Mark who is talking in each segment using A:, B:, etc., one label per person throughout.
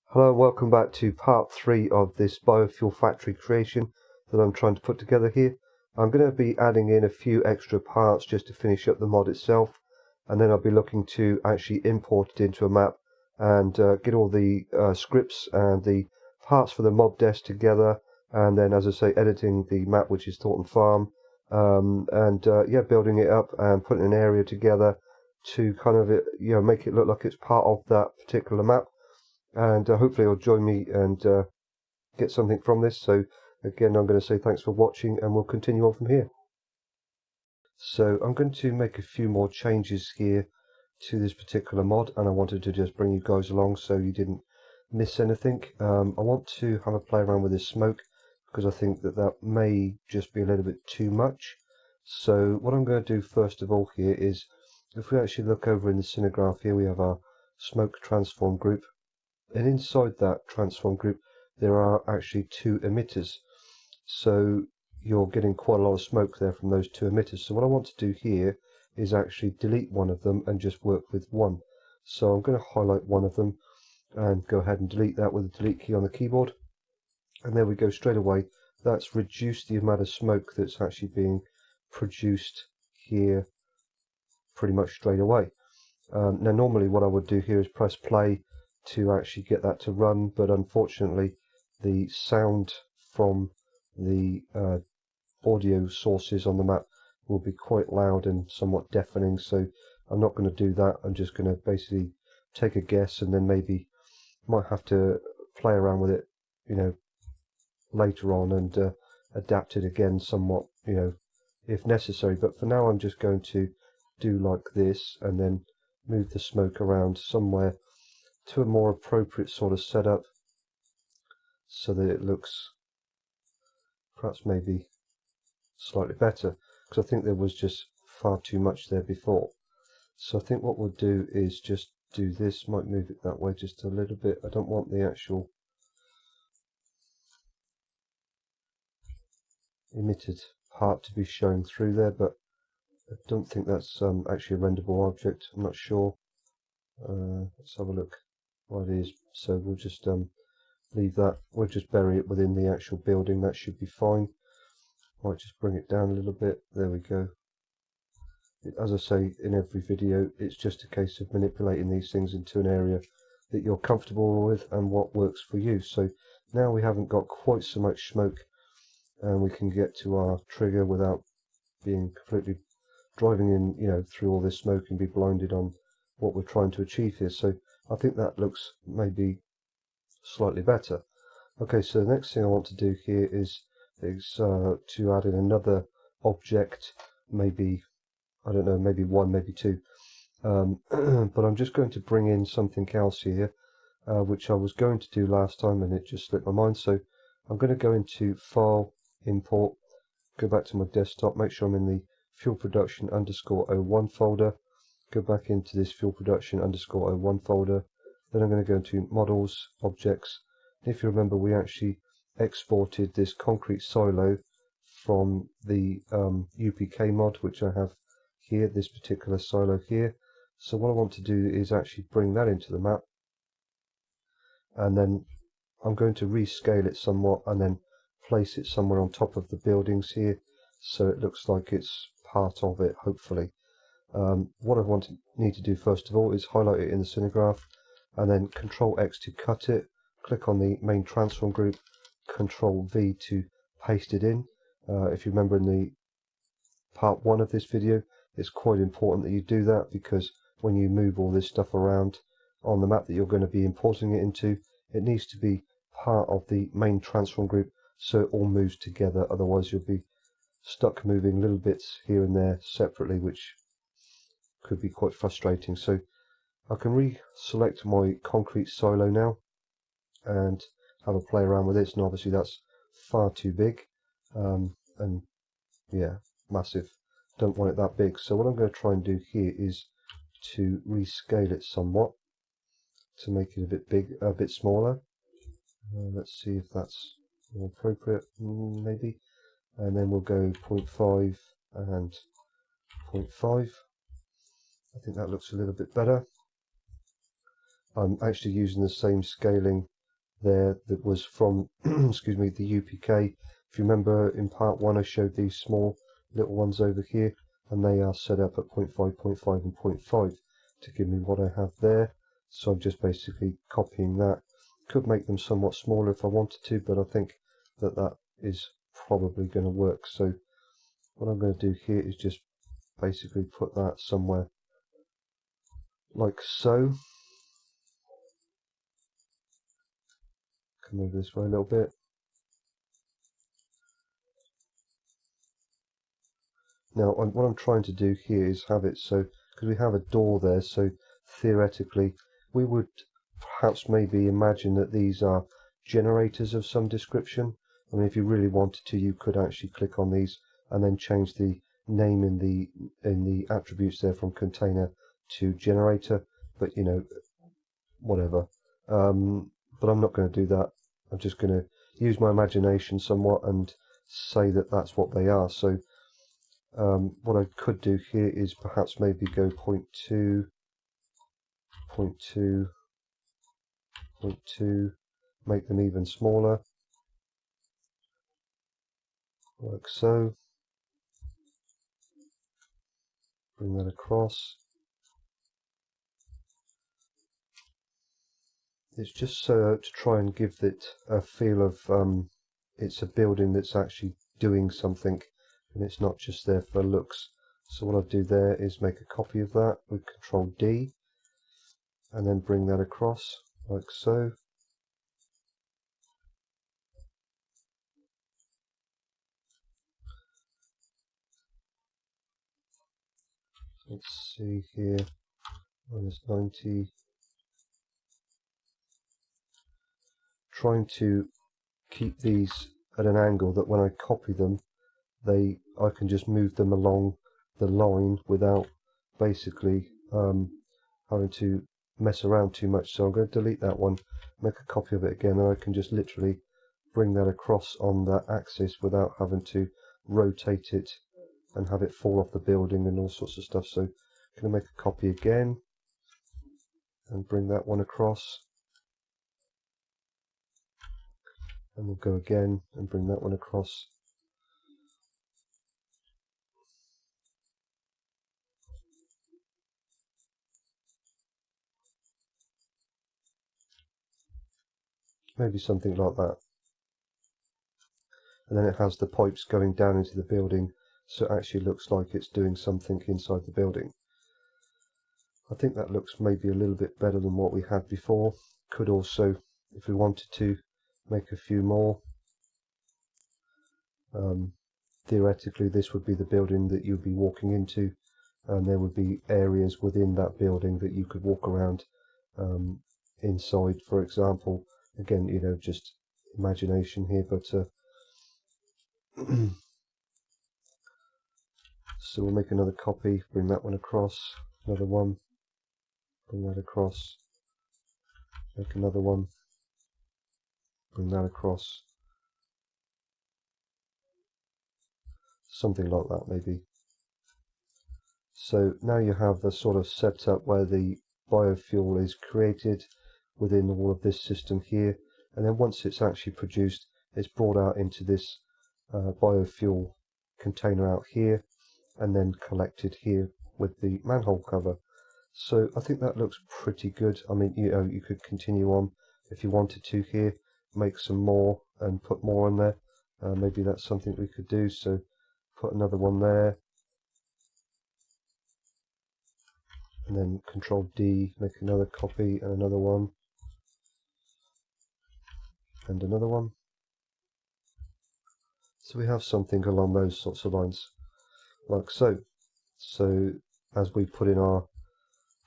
A: Hello and welcome back to part 3 of this biofuel factory creation that I'm trying to put together here. I'm going to be adding in a few extra parts just to finish up the mod itself, and then I'll be looking to actually import it into a map and get all the scripts and the parts for the mod desk together, and then, as I say, editing the map, which is Thornton Farm, yeah, building it up and putting an area together to kind of make it look like it's part of that particular map. And hopefully you'll join me and get something from this. So again, I'm going to say thanks for watching, and we'll continue on from here. So I'm going to make a few more changes here to this particular mod, and I wanted to just bring you guys along so you didn't miss anything. I want to have a play around with this smoke because I think that may just be a little bit too much. So what I'm going to do first of all here is, if we actually look over in the scenegraph here, we have our smoke transform group. And inside that transform group there are actually two emitters, so you're getting quite a lot of smoke there from those two emitters. So what I want to do here is actually delete one of them and just work with one. So I'm going to highlight one of them and go ahead and delete that with the delete key on the keyboard, and there we go. Straight away that's reduced the amount of smoke that's actually being produced here pretty much straight away. Now normally what I would do here is press play to actually get that to run, but unfortunately the sound from the audio sources on the map will be quite loud and somewhat deafening, so I'm not going to do that. I'm just going to basically take a guess, and then maybe might have to play around with it, later on, and adapt it again somewhat, if necessary. But for now I'm just going to do like this and then move the smoke around somewhere to a more appropriate sort of setup so that it looks perhaps maybe slightly better, because I think there was just far too much there before. So I think what we'll do is just do this, might move it that way just a little bit. I don't want the actual emitted part to be showing through there, but I don't think that's actually a renderable object. I'm not sure. Let's have a look what it is. So we'll just leave that. We'll just bury it within the actual building. That should be fine. Might just bring it down a little bit. There we go. As I say in every video, it's just a case of manipulating these things into an area that you're comfortable with and what works for you. So now we haven't got quite so much smoke, and we can get to our trigger without being completely driving in, through all this smoke and be blinded on what we're trying to achieve here. So I think that looks maybe slightly better. Okay, so the next thing I want to do here is to add in another object, maybe, I don't know, maybe one, maybe two, but I'm just going to bring in something else here, which I was going to do last time and it just slipped my mind. So I'm going to go into File, Import, go back to my desktop, make sure I'm in the Fuel Production _01 folder, go back into this Fuel Production _01 folder. Then I'm going to go into Models, Objects. If you remember, we actually exported this concrete silo from the UPK mod, which I have here, this particular silo here. So what I want to do is actually bring that into the map, and then I'm going to rescale it somewhat and then place it somewhere on top of the buildings here, so it looks like it's part of it, hopefully. What I need to do first of all is highlight it in the scenegraph, and then Control X to cut it, click on the main transform group, Control V to paste it in. If you remember in the part 1 of this video, it's quite important that you do that, because when you move all this stuff around on the map that you're going to be importing it into, it needs to be part of the main transform group so it all moves together. Otherwise you'll be stuck moving little bits here and there separately, which could be quite frustrating. So I can reselect my concrete silo now and have a play around with this, and obviously that's far too big, and yeah, massive. Don't want it that big. So what I'm going to try and do here is to rescale it somewhat to make it a bit smaller. Let's see if that's more appropriate, maybe. And then we'll go 0.5 and 0.5. I think that looks a little bit better. I'm actually using the same scaling there that was from excuse me, the UPK. If you remember in part 1 I showed these small little ones over here, and they are set up at 0.5, 0.5 and 0.5 to give me what I have there. So I'm just basically copying that. Could make them somewhat smaller if I wanted to, but I think that that is probably going to work. So what I'm going to do here is just basically put that somewhere like so. Come over this way a little bit. Now what I'm trying to do here is have it so, because we have a door there, so theoretically we would perhaps maybe imagine that these are generators of some description. I mean, if you really wanted to, you could actually click on these and then change the name in the attributes there from container to generator, but you know, whatever. But I'm not going to do that. I'm just going to use my imagination somewhat and say that that's what they are. So what I could do here is perhaps maybe go 0.2, 0.2, 0.2, make them even smaller, like so. Bring that across. It's just so to try and give it a feel of it's a building that's actually doing something, and it's not just there for looks. So what I'll do there is make a copy of that with Control D, and then bring that across like so. Let's see here, -90. Trying to keep these at an angle that when I copy them, I can just move them along the line without basically having to mess around too much. So I'm going to delete that one, make a copy of it again, and I can just literally bring that across on that axis without having to rotate it and have it fall off the building and all sorts of stuff. So I'm going to make a copy again and bring that one across, and we'll go again and bring that one across. Maybe something like that. And then it has the pipes going down into the building, so it actually looks like it's doing something inside the building. I think that looks maybe a little bit better than what we had before. Could also, if we wanted to, make a few more. Theoretically, this would be the building that you'd be walking into, and there would be areas within that building that you could walk around inside, for example. Again, you know, just imagination here, but so we'll make another copy, bring that one across, another one, bring that across, make another one, bring that across, something like that maybe. So now you have the sort of setup where the biofuel is created within all of this system here, and then once it's actually produced, it's brought out into this biofuel container out here, and then collected here with the manhole cover. So I think that looks pretty good. I mean, you know, you could continue on if you wanted to here, make some more and put more on there. Maybe that's something we could do. So put another one there, and then Control D, make another copy and another one, and another one. So we have something along those sorts of lines, like so. So as we put in our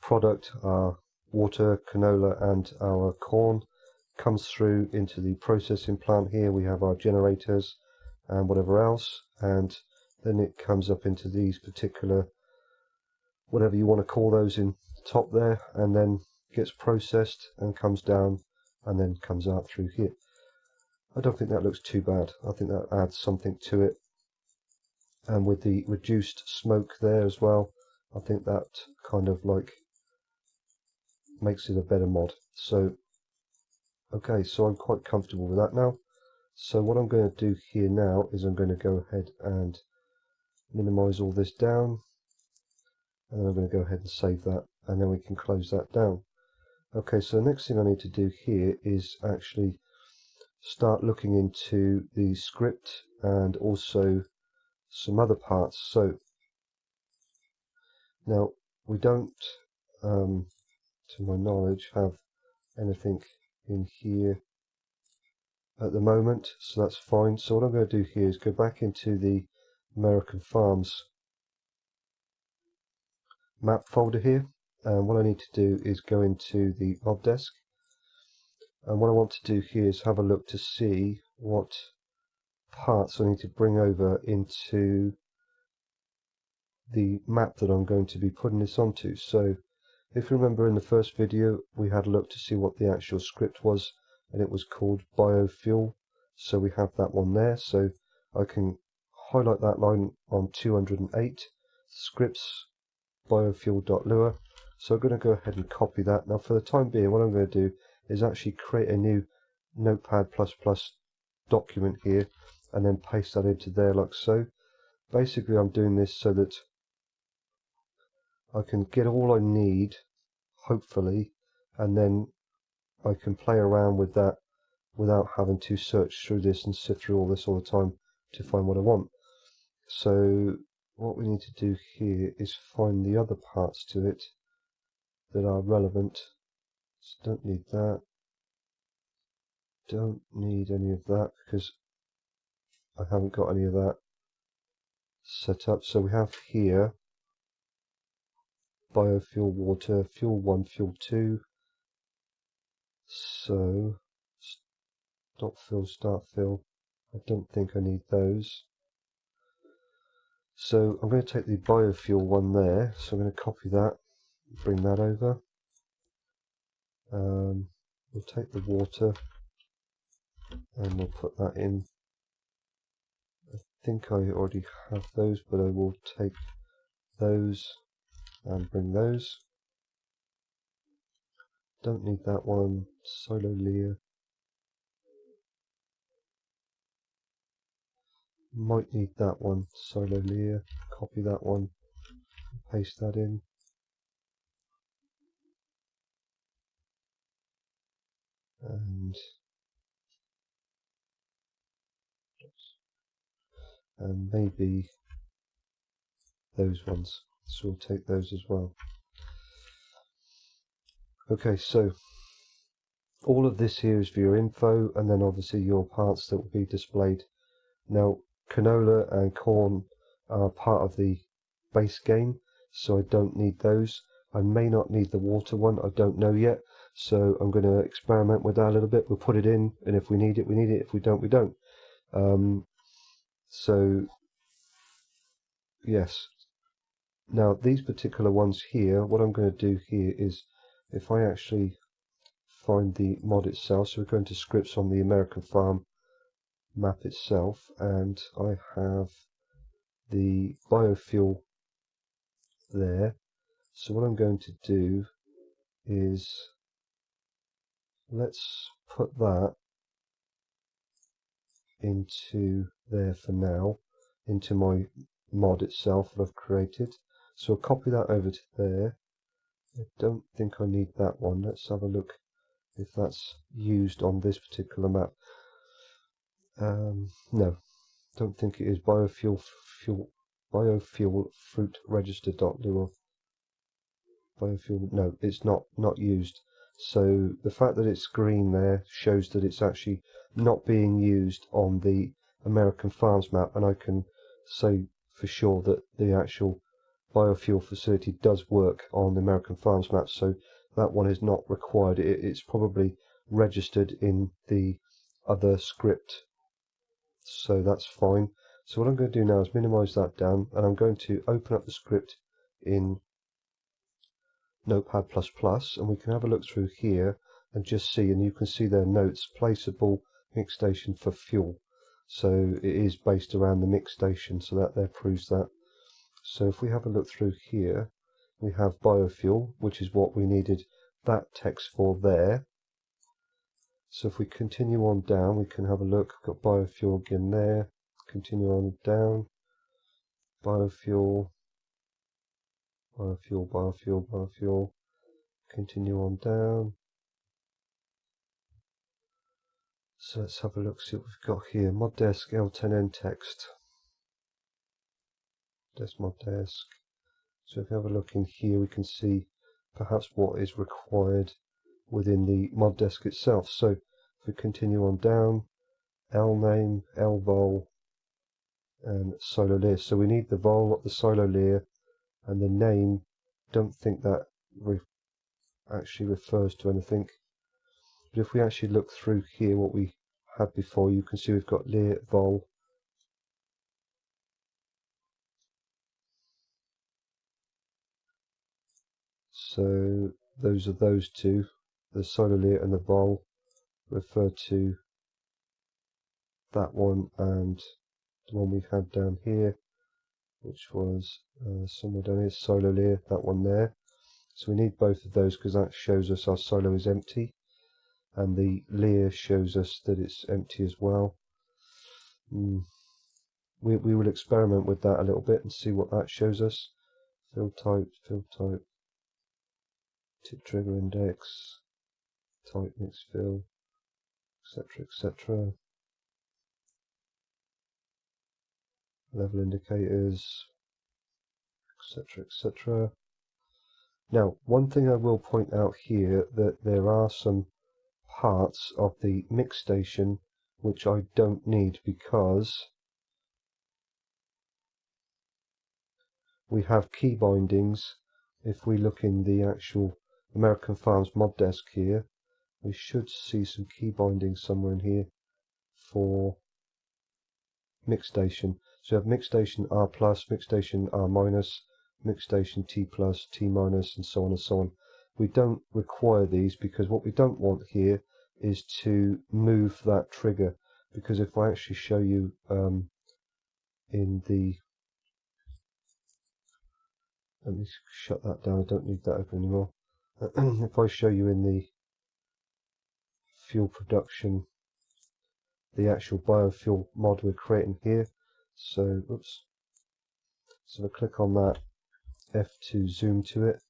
A: product, our water, canola and our corn comes through into the processing plant here. We have our generators and whatever else, and then it comes up into these particular, whatever you want to call those, in top there, and then gets processed and comes down and then comes out through here. I don't think that looks too bad. I think that adds something to it, and with the reduced smoke there as well, I think that kind of like makes it a better mod. So Okay, so I'm quite comfortable with that now. So what I'm going to do here now is I'm going to go ahead and minimize all this down, and then I'm going to go ahead and save that, and then we can close that down. Okay, so the next thing I need to do here is actually start looking into the script and also some other parts. So now we don't, to my knowledge, have anything in here at the moment, so that's fine. So what I'm going to do here is go back into the American Farms map folder here, and what I need to do is go into the mod desk, and what I want to do here is have a look to see what parts I need to bring over into the map that I'm going to be putting this onto. So if you remember, in the first video we had a look to see what the actual script was, and it was called BioFuel. So we have that one there, so I can highlight that line on 208 scripts biofuel.lua. So I'm going to go ahead and copy that. Now for the time being, what I'm going to do is actually create a new Notepad++ document here and then paste that into there like so. Basically I'm doing this so that I can get all I need, hopefully, and then I can play around with that without having to search through this and sift through all this all the time to find what I want. So what we need to do here is find the other parts to it that are relevant. So don't need that, don't need any of that because I haven't got any of that set up. So we have here biofuel water, fuel 1, fuel 2. So stop fill, start fill. I don't think I need those. So I'm going to take the biofuel one there, so I'm going to copy that, bring that over. We'll take the water and we'll put that in. I think I already have those, but I will take those and bring those. Don't need that one. Solo Lear. Might need that one. Solo Lear. Copy that one. Paste that in. And maybe those ones. So we'll take those as well. Okay, so all of this here is for your info, and then obviously your parts that will be displayed. Now, canola and corn are part of the base game, so I don't need those. I may not need the water one, I don't know yet. So I'm going to experiment with that a little bit. We'll put it in, and if we need it, we need it. If we don't, we don't. So, yes. Now, these particular ones here, what I'm going to do here is, if I actually find the mod itself, so we're going to scripts on the American Farm map itself, and I have the biofuel there. So what I'm going to do is, let's put that into there for now, into my mod itself that I've created. So I'll copy that over to there. I don't think I need that one. Let's have a look if that's used on this particular map. No, don't think it is. Biofuel fruit register.lua. Biofuel, no, it's not used. So the fact that it's green there shows that it's actually not being used on the American Farms map, and I can say for sure that the actual biofuel facility does work on the American Farms map, so that one is not required. It's probably registered in the other script, so that's fine. So what I'm going to do now is minimize that down, and I'm going to open up the script in Notepad++, and we can have a look through here and just see, and you can see their notes, placeable mix station for fuel. So it is based around the mix station, so that there proves that. So if we have a look through here, we have biofuel, which is what we needed that text for there. So if we continue on down, we can have a look. I've got biofuel again there. Continue on down. Biofuel, biofuel, biofuel, biofuel. Continue on down. So let's have a look, see what we've got here. Mod desk L10N text. Desk mod desk. So if we have a look in here, we can see perhaps what is required within the mod desk itself. So if we continue on down, L name, L vol, and solo layer. So we need the vol, the solo layer, and the name. Don't think that actually refers to anything. But if we actually look through here, what we had before, you can see we've got layer, vol. So those are those two. The solo layer and the vol refer to that one and the one we had down here, which was somewhere down here, solo layer, that one there. So we need both of those because that shows us our solo is empty, and the layer shows us that it's empty as well. We will experiment with that a little bit and see what that shows us. Fill type, tip trigger index, type mix fill, etc., etc. Level indicators, etc., etc. Now, one thing I will point out here, that there are some parts of the mix station which I don't need, because we have key bindings. If we look in the actual American Farms mod desk here, we should see some key bindings somewhere in here for mix station. So you have mix station R+, mix station R-, mix station T+, T-, and so on and so on. We don't require these because what we don't want here is to move that trigger, because if I actually show you in the, let me shut that down, I don't need that open anymore. If I show you in the fuel production, the actual biofuel mod we're creating here, so oops, so if I click on that F2 zoom to it,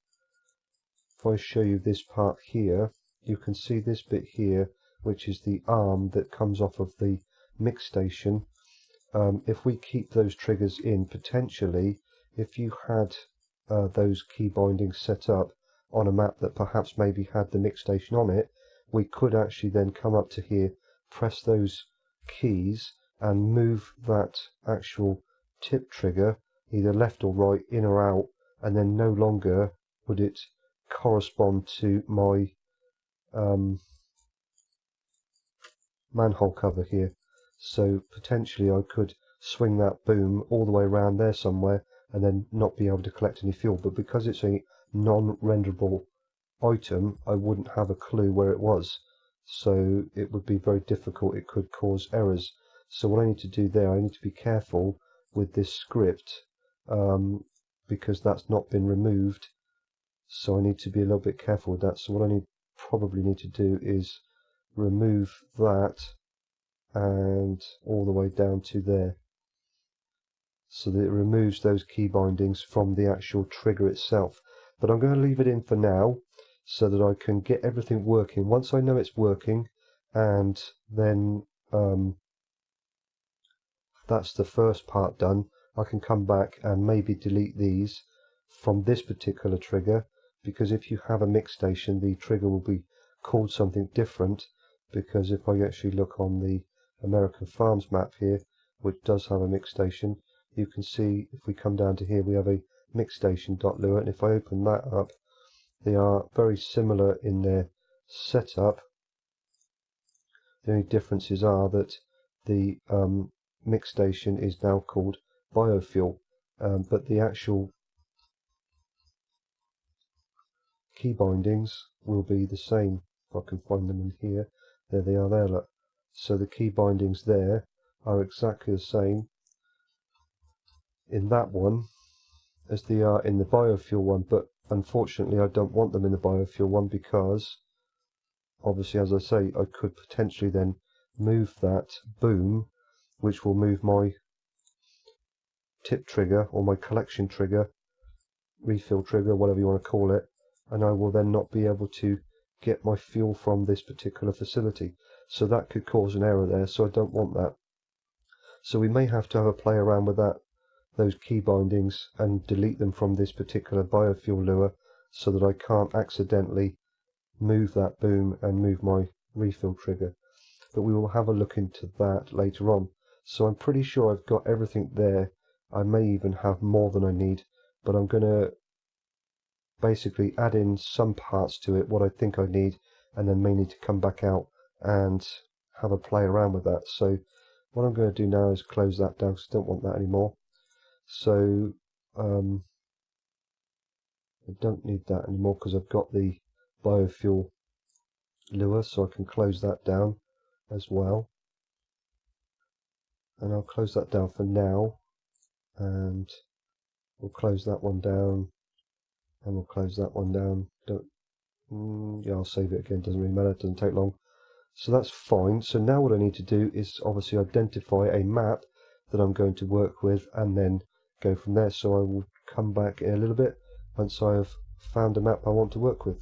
A: if I show you this part here, you can see this bit here, which is the arm that comes off of the mix station. If we keep those triggers in, potentially, if you had those key bindings set up on a map that perhaps maybe had the mix station on it, we could actually then come up to here, press those keys, and move that actual tip trigger either left or right, in or out, and then no longer would it correspond to my manhole cover here. So potentially I could swing that boom all the way around there somewhere and then not be able to collect any fuel, but because it's a non-renderable item, I wouldn't have a clue where it was, so it would be very difficult. It could cause errors. So what I need to do there, I need to be careful with this script, because that's not been removed, so I need to be a little bit careful with that. So what I probably need to do is remove that and all the way down to there, so that it removes those key bindings from the actual trigger itself. But I'm going to leave it in for now so that I can get everything working. Once I know it's working, and then that's the first part done, I can come back and maybe delete these from this particular trigger, because if you have a mix station, the trigger will be called something different. Because if I actually look on the American Farms map here, which does have a mix station, you can see if we come down to here, we have a mix station.lua, and if I open that up, they are very similar in their setup. The only differences are that the mix station is now called BioFuel, but the actual key bindings will be the same. If I can find them in here, there they are there, look. So the key bindings there are exactly the same in that one as they are in the biofuel one, but unfortunately I don't want them in the biofuel one because obviously, as I say, I could potentially then move that boom, which will move my tip trigger or my collection trigger, refill trigger, whatever you want to call it, and I will then not be able to get my fuel from this particular facility. So that could cause an error there, so I don't want that. So we may have to have a play around with those key bindings, and delete them from this particular biofuel lure so that I can't accidentally move that boom and move my refill trigger. But we will have a look into that later on. So I'm pretty sure I've got everything there. I may even have more than I need, but I'm going to basically add in some parts to it, what I think I need, and then may need to come back out and have a play around with that. So what I'm going to do now is close that down because I don't want that anymore. So I don't need that anymore because I've got the biofuel lure, so I can close that down as well. And I'll close that down for now, and we'll close that one down, and we'll close that one down. Yeah, I'll save it again, doesn't really matter, it doesn't take long. So that's fine. So now what I need to do is obviously identify a map that I'm going to work with, and then go from there. So I will come back in a little bit once I have found a map I want to work with.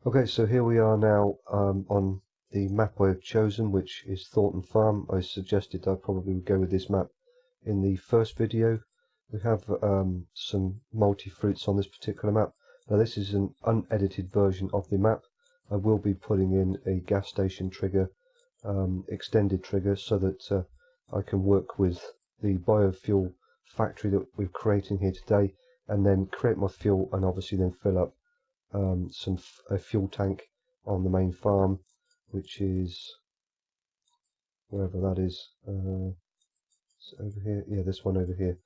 A: Okay, so here we are now on the map I've chosen, which is Thornton Farm. I suggested I probably would go with this map in the first video. We have some multi-fruits on this particular map. Now this is an unedited version of the map. I will be putting in a gas station trigger, extended trigger, so that I can work with the biofuel factory that we're creating here today, and then create my fuel, and obviously then fill up a fuel tank on the main farm, which is wherever that is. It's over here. Yeah, this one over here.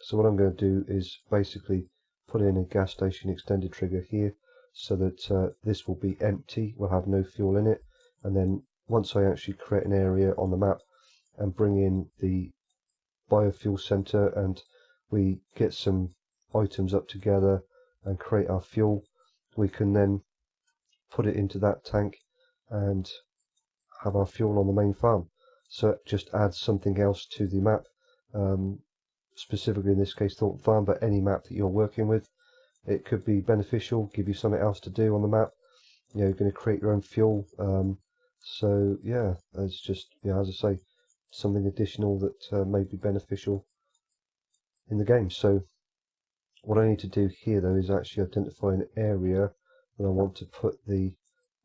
A: So what I'm going to do is basically put in a gas station extended trigger here, so that this will be empty, we'll have no fuel in it, and then once I actually create an area on the map and bring in the biofuel center, and we get some items up together and create our fuel, we can then put it into that tank and have our fuel on the main farm. So it just adds something else to the map, specifically in this case Thornton Farm, but any map that you're working with, it could be beneficial, give you something else to do on the map. You know, you're going to create your own fuel. So yeah, it's just, as I say, something additional that may be beneficial in the game. So what I need to do here though is actually identify an area that I want to put the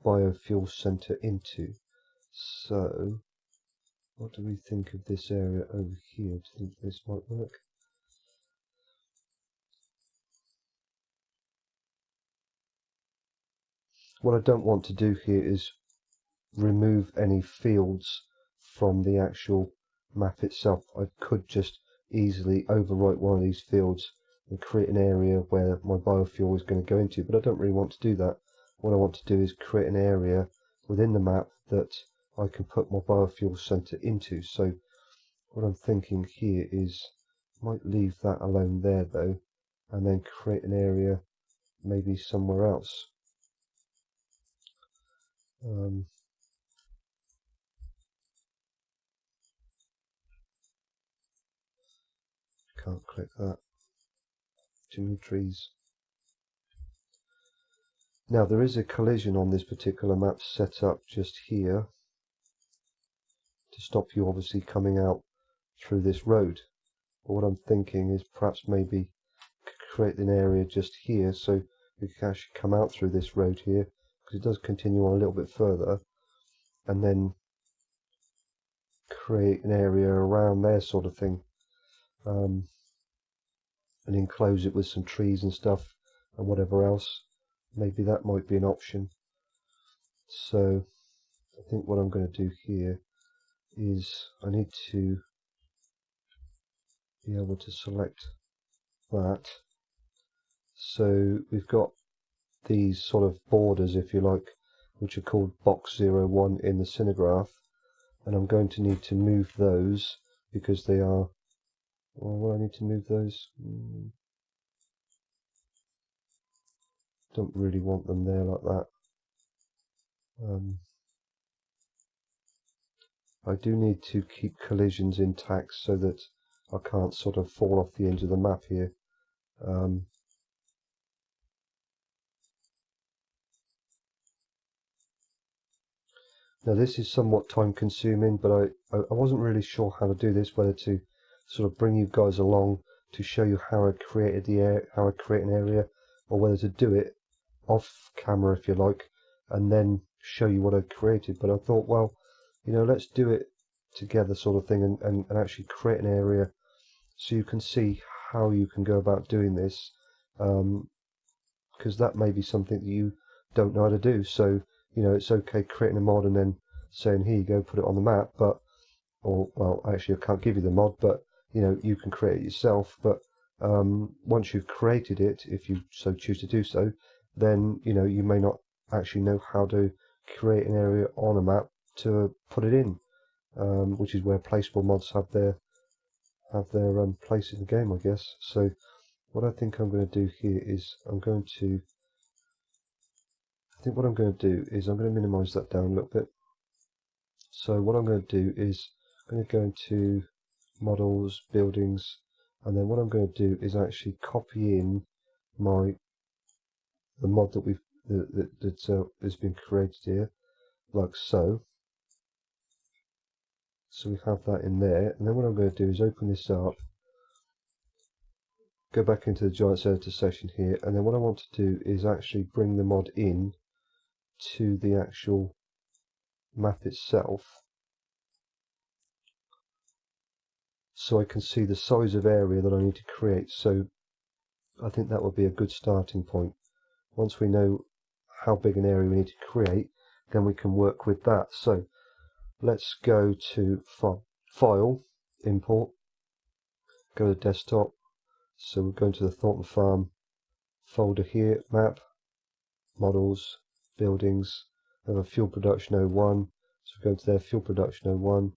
A: biofuel center into. So what do we think of this area over here? Do you think this might work? What I don't want to do here is remove any fields from the actual map itself. I could just easily overwrite one of these fields and create an area where my biofuel is going to go into, but I don't really want to do that. What I want to do is create an area within the map that I can put my biofuel center into. So what I'm thinking here is I might leave that alone there though, and then create an area maybe somewhere else. Can't click that. Too many trees. Now there is a collision on this particular map set up just here to stop you obviously coming out through this road. But what I'm thinking is perhaps maybe create an area just here so you can actually come out through this road here, because it does continue on a little bit further, and then create an area around there sort of thing, and enclose it with some trees and stuff and whatever else. Maybe that might be an option. So I think what I'm going to do here is I need to be able to select that. So we've got these sort of borders, if you like, which are called box 01 in the Cinegraph, and I'm going to need to move those because they are, well, will I need to move those? Don't really want them there like that. I do need to keep collisions intact so that I can't sort of fall off the edge of the map here. Now this is somewhat time consuming, but I wasn't really sure how to do this, whether to sort of bring you guys along to show you how I created how I create an area, or whether to do it off camera if you like, and then show you what I created. But I thought, well, let's do it together sort of thing, and actually create an area so you can see how you can go about doing this, because that may be something that you don't know how to do. So it's okay creating a mod and then saying, here you go, put it on the map, or well, actually I can't give you the mod, but you can create it yourself. But once you've created it, if you so choose to do so, then you may not actually know how to create an area on a map to put it in, which is where placeable mods have their place in the game, I guess. So what I think I'm going to do here is I'm going to minimize that down a little bit. So what I'm going to do is I'm going to go into models, buildings, and then what I'm going to do is actually copy in the mod that has been created here, like so. So we have that in there, and then what I'm going to do is open this up, go back into the Giants Editor session here, and then what I want to do is actually bring the mod in to the actual map itself, so I can see the size of area that I need to create. So I think that would be a good starting point. Once we know how big an area we need to create, then we can work with that. So let's go to File, Import, go to Desktop. So we're going to the Thornton Farm folder here, Map, Models, Buildings. We have a Fuel Production 01, so go to their Fuel Production 01.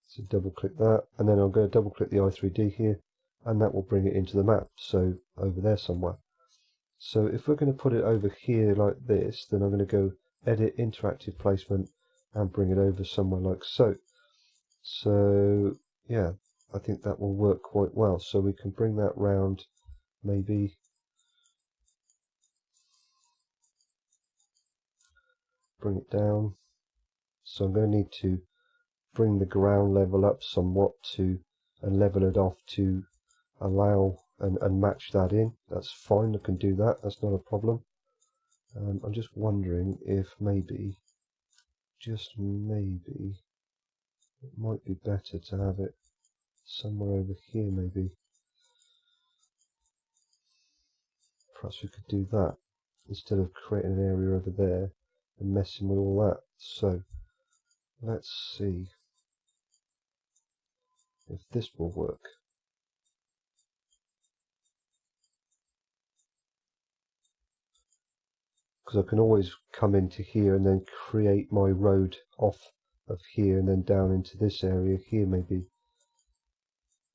A: So double click that, and then I'm going to double click the i3D here, and that will bring it into the map, so over there somewhere. So if we're going to put it over here like this, then I'm going to go Edit Interactive Placement and bring it over somewhere like so. So yeah, I think that will work quite well. So we can bring that round, maybe bring it down. So I'm going to need to bring the ground level up somewhat and level it off to allow and match that in. That's fine, I can do that, that's not a problem. I'm just wondering if maybe, just maybe, it might be better to have it somewhere over here maybe. Perhaps we could do that instead of creating an area over there and messing with all that. So let's see if this will work. Because I can always come into here and then create my road off of here and then down into this area here maybe.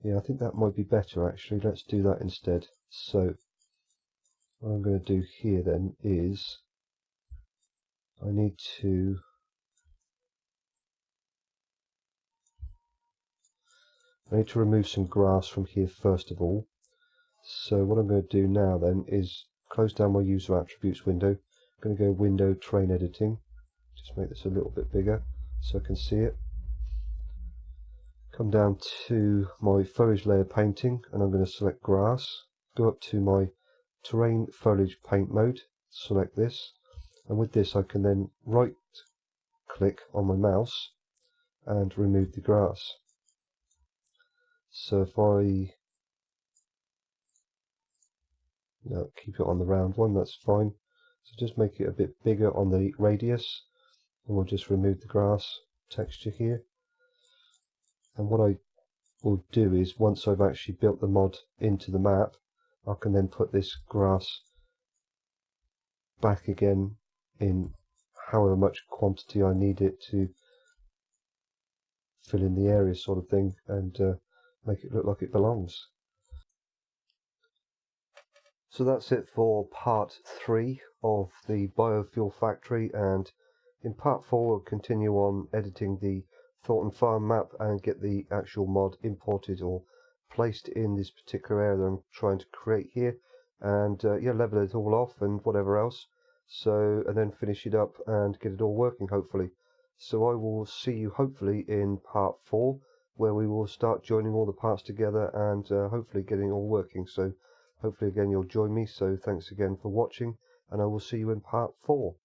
A: Yeah, I think that might be better actually. Let's do that instead. So what I'm going to do here then is I need to remove some grass from here first of all. So what I'm going to do now then is close down my user attributes window. I'm going to go Window Terrain Editing. Just make this a little bit bigger so I can see it. Come down to my foliage layer painting and I'm going to select grass. Go up to my terrain foliage paint mode, select this, and with this I can then right click on my mouse and remove the grass. So if I keep it on the round one, that's fine. So just make it a bit bigger on the radius, and we'll just remove the grass texture here. And what I will do is, once I've actually built the mod into the map, I can then put this grass back again in however much quantity I need it to fill in the area sort of thing, and make it look like it belongs. So that's it for part 3 of the biofuel factory, and In part 4 we'll continue on editing the Thornton Farm map and get the actual mod imported or placed in this particular area that I'm trying to create here, and yeah, level it all off and whatever else, so, and then finish it up and get it all working hopefully. So I will see you hopefully in part 4, where we will start joining all the parts together and hopefully getting it all working. So hopefully again you'll join me. So thanks again for watching, and I will see you in part 4.